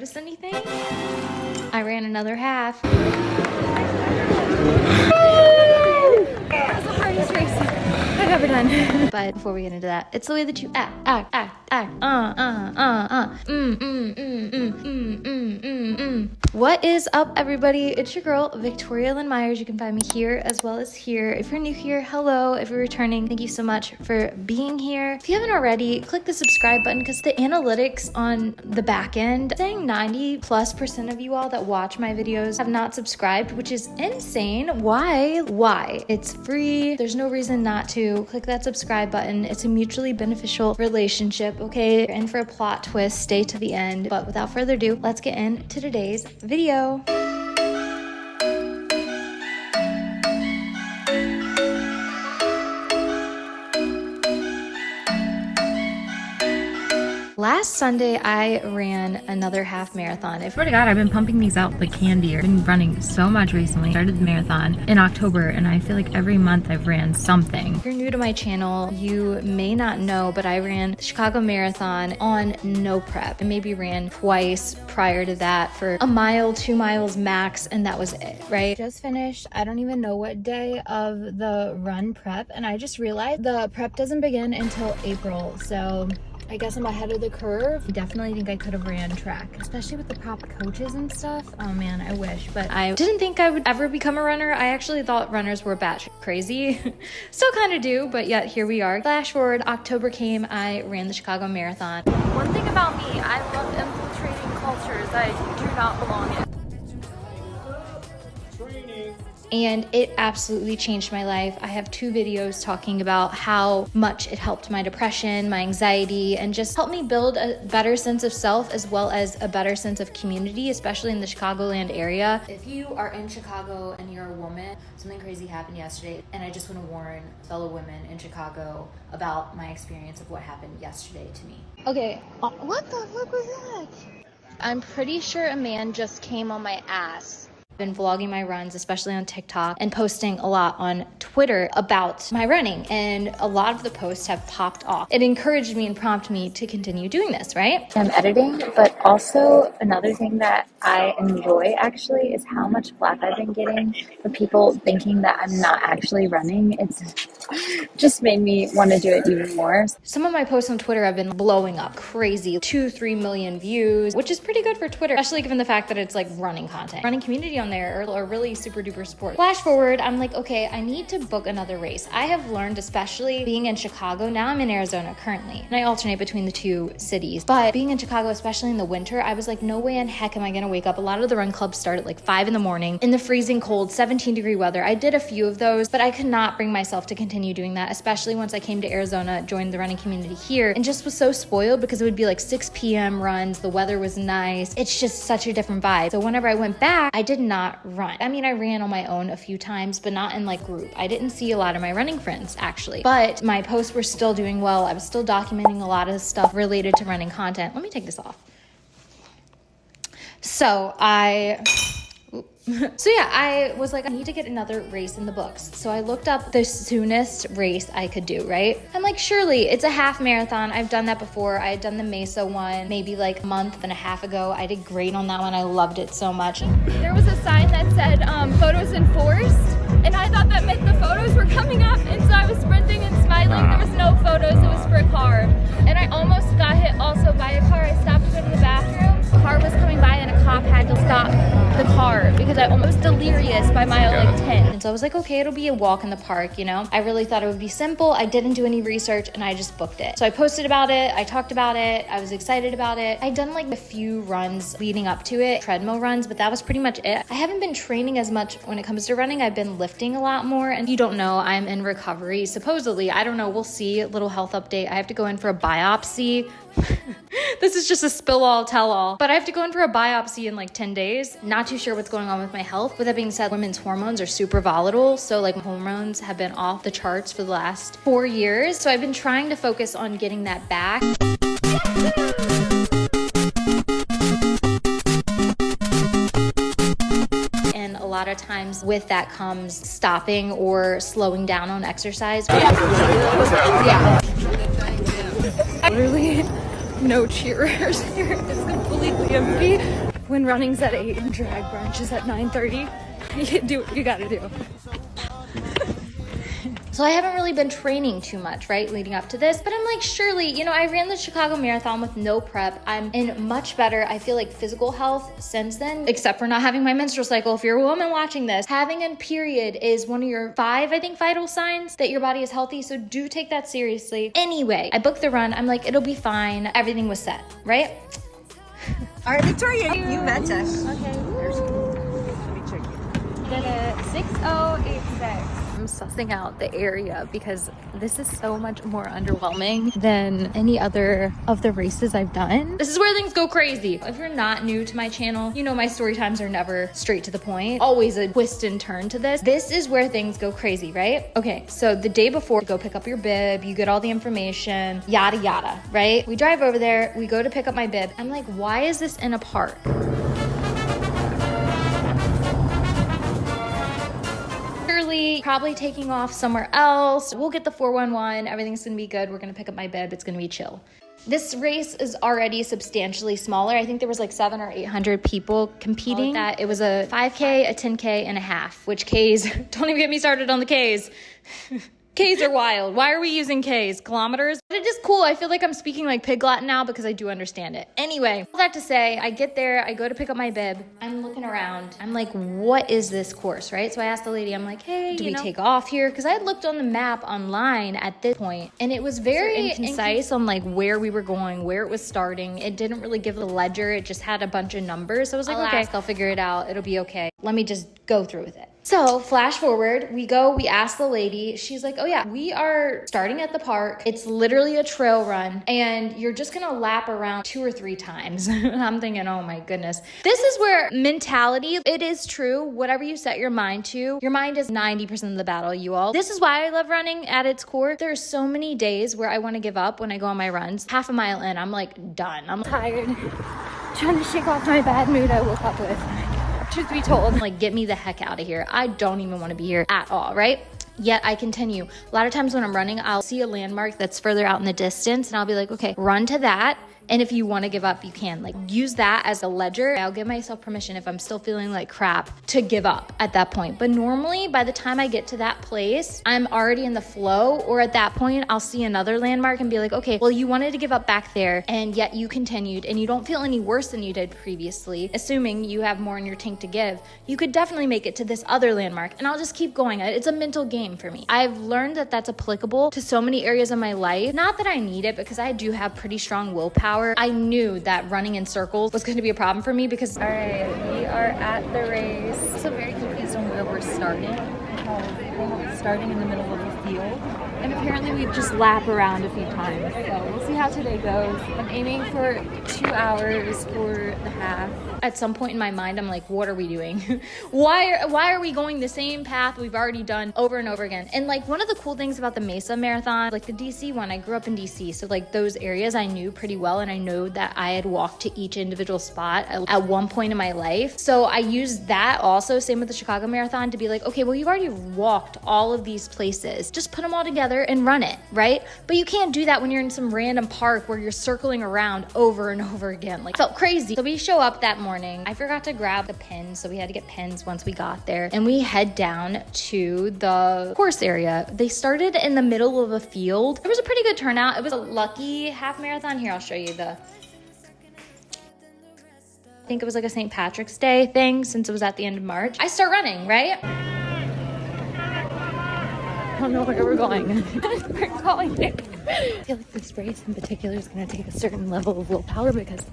notice anything? I ran another half. That's the hardest race I've ever done. But before we get into that, it's the way that you act. What is up, everybody? It's your girl, Victoria Lynn Myers. You can find me here as well as here. If you're new here, hello. If you're returning, thank you so much for being here. If you haven't already, click the subscribe button because the analytics on the back end saying 90+% of you all that watch my videos have not subscribed, which is insane. Why? It's free. There's no reason not to. Click that subscribe button. It's a mutually beneficial relationship, okay? You're in for a plot twist. Stay to the end. But without further ado, let's get into today's video. Last Sunday, I ran another half marathon. I swear to God, I've been pumping these out like candy. I've been running so much recently. I started the marathon in October, and I feel like every month I've ran something. If you're new to my channel, you may not know, but I ran the Chicago Marathon on no prep. I maybe ran twice prior to that for a mile, 2 miles max, and that was it, right? Just finished. I don't even know what day of the run prep, and I just realized the prep doesn't begin until April, so I guess I'm ahead of the curve. I definitely think I could have ran track, especially with the prop coaches and stuff. Oh man, I wish. But I didn't think I would ever become a runner. I actually thought runners were batshit crazy. Still kind of do, but yet here we are. Flash forward, October came, I ran the Chicago Marathon. One thing about me, I love infiltrating cultures I do not belong in. And it absolutely changed my life. I have 2 videos talking about how much it helped my depression, my anxiety, and just helped me build a better sense of self as well as a better sense of community, especially in the Chicagoland area. If you are in Chicago and you're a woman, something crazy happened yesterday, and I just want to warn fellow women in Chicago about my experience of what happened yesterday to me. Okay, what the fuck was that? I'm pretty sure a man just came on my ass. Been vlogging my runs, especially on TikTok, and posting a lot on Twitter about my running, and a lot of the posts have popped off. It encouraged me and prompted me to continue doing this, right? I'm editing, but also another thing that I enjoy actually is how much flack I've been getting for people thinking that I'm not actually running. It's just made me want to do it even more. Some of my posts on Twitter have been blowing up crazy, 2-3 million views, which is pretty good for Twitter, especially given the fact that it's like running content. Running community on there are really super duper support. Flash forward, I'm like, okay, I need to book another race. I have learned, especially being in Chicago, now I'm in Arizona currently, and I alternate between the 2 cities, but being in Chicago, especially in the winter, I was like, no way in heck am I gonna wake up. A lot of the run clubs start at like 5 in the morning in the freezing cold, 17-degree weather. I did a few of those, but I could not bring myself to continue doing that, especially once I came to Arizona, joined the running community here, and just was so spoiled because it would be like 6 p.m. runs, the weather was nice. It's just such a different vibe. So whenever I went back, I did not run. I mean, I ran on my own a few times, but not in like group. I didn't see a lot of my running friends actually, but my posts were still doing well. I was still documenting a lot of stuff related to running content. Let me take this off. So I was like, I need to get another race in the books. So I looked up the soonest race I could do, right? I'm like, surely it's a half marathon. I've done that before. I had done the Mesa one maybe like a month and a half ago. I did great on that one. I loved it so much. There was a sign that said photos enforced, and I thought that meant the photos were coming up, and so I was sprinting and smiling. There was no photos, it was for a car. And I almost got hit also by a car. I stopped to go to the bathroom. A car was coming by and a cop had to stop the car because I almost delirious by mile like 10. And so I was like, okay, it'll be a walk in the park, you know? I really thought it would be simple. I didn't do any research and I just booked it. So I posted about it. I talked about it. I was excited about it. I'd done like a few runs leading up to it, treadmill runs, but that was pretty much it. I haven't been training as much when it comes to running. I've been lifting a lot more. And you don't know, I'm in recovery. Supposedly, I don't know. We'll see. Little health update. I have to go in for a biopsy. This is just a spill all tell all, but I have to go in for a biopsy in like 10 days. Not too sure what's going on with my health. With that being said, women's hormones are super volatile. So like hormones have been off the charts for the last 4 years. So I've been trying to focus on getting that back. And a lot of times with that comes stopping or slowing down on exercise. Yeah. Literally no cheerers here. It's completely empty. When running's at 8 and drag brunch is at 9:30, you do what you gotta do. So I haven't really been training too much, right, leading up to this, but I'm like, surely, you know, I ran the Chicago Marathon with no prep. I'm in much better, I feel like, physical health since then, except for not having my menstrual cycle. If you're a woman watching this, having a period is one of your 5, I think, vital signs that your body is healthy, so do take that seriously. Anyway, I booked the run. I'm like, it'll be fine. Everything was set, right? All right, Victoria, you betcha. Okay. Let me check you. Did it 6086. I'm sussing out the area because this is so much more underwhelming than any other of the races I've done. This is where things go crazy. If you're not new to my channel, you know my story times are never straight to the point. Always a twist and turn to this. This is where things go crazy, right? Okay, so the day before, you go pick up your bib, you get all the information, yada yada, right? We drive over there, we go to pick up my bib. I'm like, why is this in a park? Probably taking off somewhere else. We'll get the 411. Everything's gonna be good. We're gonna pick up my bib. It's gonna be chill. This race is already substantially smaller. I think there was like 700 or 800 people competing. It was a 5K, a 10K, and a half, which Ks, don't even get me started on the Ks. Ks are wild. Why are we using Ks? Kilometers? But it is cool. I feel like I'm speaking like pig Latin now because I do understand it. Anyway, all that to say, I get there, I go to pick up my bib. I'm looking around. I'm like, what is this course, right? So I asked the lady, I'm like, hey, do we take off here? Because I had looked on the map online at this point, and it was very concise on like where we were going, where it was starting. It didn't really give a ledger. It just had a bunch of numbers. So I was like, okay, I'll figure it out. It'll be okay. Let me just go through with it. So flash forward, we ask the lady, she's like, oh yeah, we are starting at the park. It's literally a trail run and you're just gonna lap around 2 or 3 times. And I'm thinking, oh my goodness. This is where mentality, it is true. Whatever you set your mind to, your mind is 90% of the battle, you all. This is why I love running at its core. There are so many days where I wanna give up when I go on my runs. Half a mile in, I'm like done. I'm Tired, trying to shake off my bad mood I woke up with. Truth be told, like, get me the heck out of here. I don't even want to be here at all, right? Yet I continue. A lot of times when I'm running, I'll see a landmark that's further out in the distance and I'll be like, okay, run to that. And if you want to give up, you can. Like, use that as a ledger. I'll give myself permission if I'm still feeling like crap to give up at that point. But normally, by the time I get to that place, I'm already in the flow, or at that point, I'll see another landmark and be like, okay, well, you wanted to give up back there, and yet you continued, and you don't feel any worse than you did previously, assuming you have more in your tank to give. You could definitely make it to this other landmark, and I'll just keep going. It's a mental game for me. I've learned that that's applicable to so many areas of my life. Not that I need it, because I do have pretty strong willpower. I knew that running in circles was going to be a problem for me because... All right, we are at the race. I'm so very confused on where we're starting. We're starting in the middle of a field. And apparently we just lap around a few times. So we'll see how today goes. I'm aiming for 2 hours for the half. At some point in my mind, I'm like, what are we doing? Why are we going the same path we've already done over and over again? And like, one of the cool things about the Mesa Marathon, like the DC one, I grew up in DC. So like those areas I knew pretty well. And I know that I had walked to each individual spot at one point in my life. So I used that also, same with the Chicago Marathon, to be like, okay, well, you've already walked all of these places. Just put them all together and run it, right? But you can't do that when you're in some random park where you're circling around over and over again. Like, felt crazy. So we show up that morning. I forgot to grab the pins, so we had to get pins once we got there. And we head down to the course area. They started in the middle of a field. There was a pretty good turnout. It was a lucky half marathon. Here, I'll show you I think it was like a St. Patrick's Day thing since it was at the end of March. I start running, right? I don't know where we're going. We're going there. I feel like this race in particular is going to take a certain level of willpower because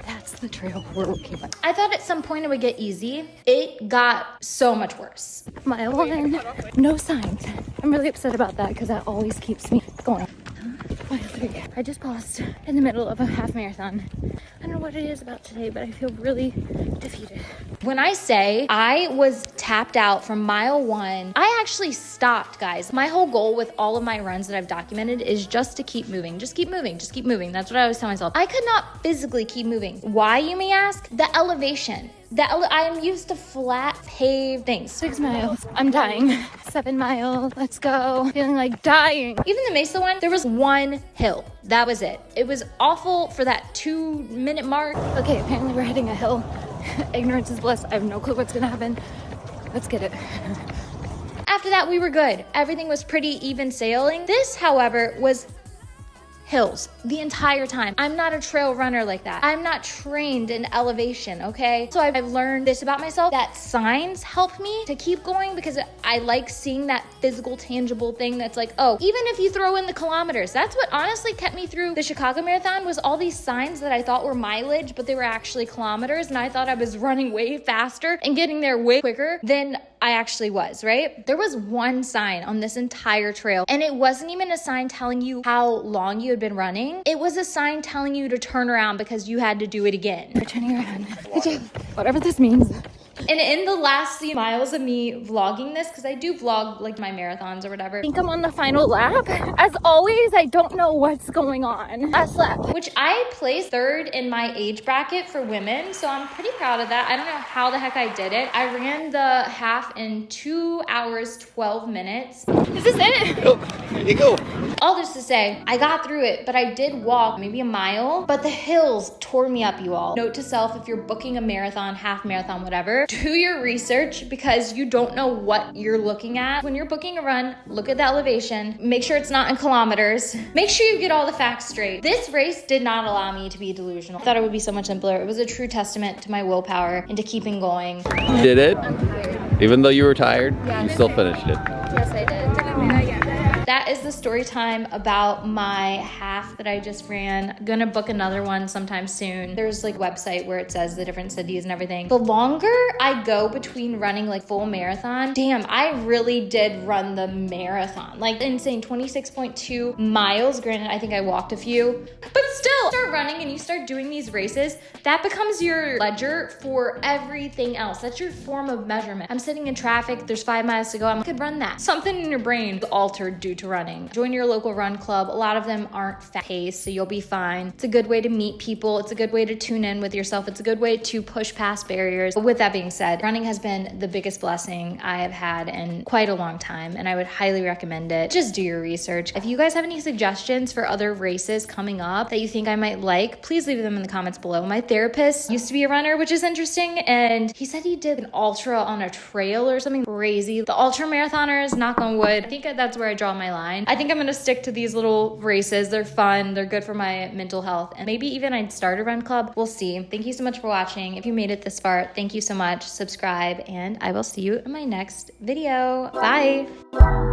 that's the trail we're working on. I thought at some point it would get easy. It got so much worse. Mile 1, no signs. I'm really upset about that because that always keeps me going. Mile 3. I just paused in the middle of a half marathon. I don't know what it is about today, but I feel really defeated. When I say I was tapped out from mile 1, I actually stopped, guys. My whole goal with all of my runs that I've documented is just to keep moving. Just keep moving. Just keep moving. That's what I always tell myself. I could not physically keep moving. Why, you may ask? The elevation. I am used to flat paved things. 6 miles. I'm dying. 7 miles. Let's go. Feeling like dying. Even the Mesa one, there was one hill. That was it. It was awful for that 2-minute mark. Okay, apparently we're hitting a hill. Ignorance is bliss. I have no clue what's gonna happen. Let's get it. After that, we were good. Everything was pretty even sailing. This, however, was hills the entire time. I'm not a trail runner like that. I'm not trained in elevation, okay? So I've learned this about myself, that signs help me to keep going because I like seeing that physical, tangible thing that's like, oh, even if you throw in the kilometers, that's what honestly kept me through the Chicago Marathon, was all these signs that I thought were mileage, but they were actually kilometers, and I thought I was running way faster and getting there way quicker than I actually was, right? There was one sign on this entire trail, and it wasn't even a sign telling you how long you had been running. It was a sign telling you to turn around because you had to do it again. We're turning around. Whatever this means. And in the last few miles of me vlogging this, because I do vlog like my marathons or whatever, I think I'm on the final lap. As always, I don't know what's going on. Last lap. which I placed third in my age bracket for women, so I'm pretty proud of that. I don't know how the heck I did it. I ran the half in 2 hours, 12 minutes. Is this it? Oh, there you go. All this to say, I got through it, but I did walk maybe a mile, but the hills tore me up, you all. Note to self, if you're booking a marathon, half marathon, whatever, do your research because you don't know what you're looking at. When you're booking a run, look at the elevation, make sure it's not in kilometers, make sure you get all the facts straight. This race did not allow me to be delusional. I thought it would be so much simpler. It was a true testament to my willpower and to keeping going. You did it? I'm tired. Even though you were tired, Yes. you still finished it. Yes, I did. That is the story time about my half that I just ran. I'm gonna book another one sometime soon. There's like a website where it says the different cities and everything. The longer I go between running like full marathon, damn, I really did run the marathon. Like insane, 26.2 miles. Granted, I think I walked a few, but still, start running and you start doing these races, that becomes your ledger for everything else. That's your form of measurement. I'm sitting in traffic, there's 5 miles to go, I could run that. Something in your brain is altered due to running. Join your local run club. A lot of them aren't fast-paced, so you'll be fine. It's a good way to meet people. It's a good way to tune in with yourself. It's a good way to push past barriers. But with that being said, running has been the biggest blessing I have had in quite a long time, and I would highly recommend it. Just do your research. If you guys have any suggestions for other races coming up that you think I might like, please leave them in the comments below. My therapist used to be a runner, which is interesting, and he said he did an ultra on a trail or something crazy. The ultra marathoners, knock on wood, I think that's where I draw my line. I think I'm gonna stick to these little races. They're fun, they're good for my mental health, and maybe even I'd start a run club. We'll see. Thank you so much for watching. If you made it this far, thank you so much. Subscribe, and I will see you in my next video. Bye.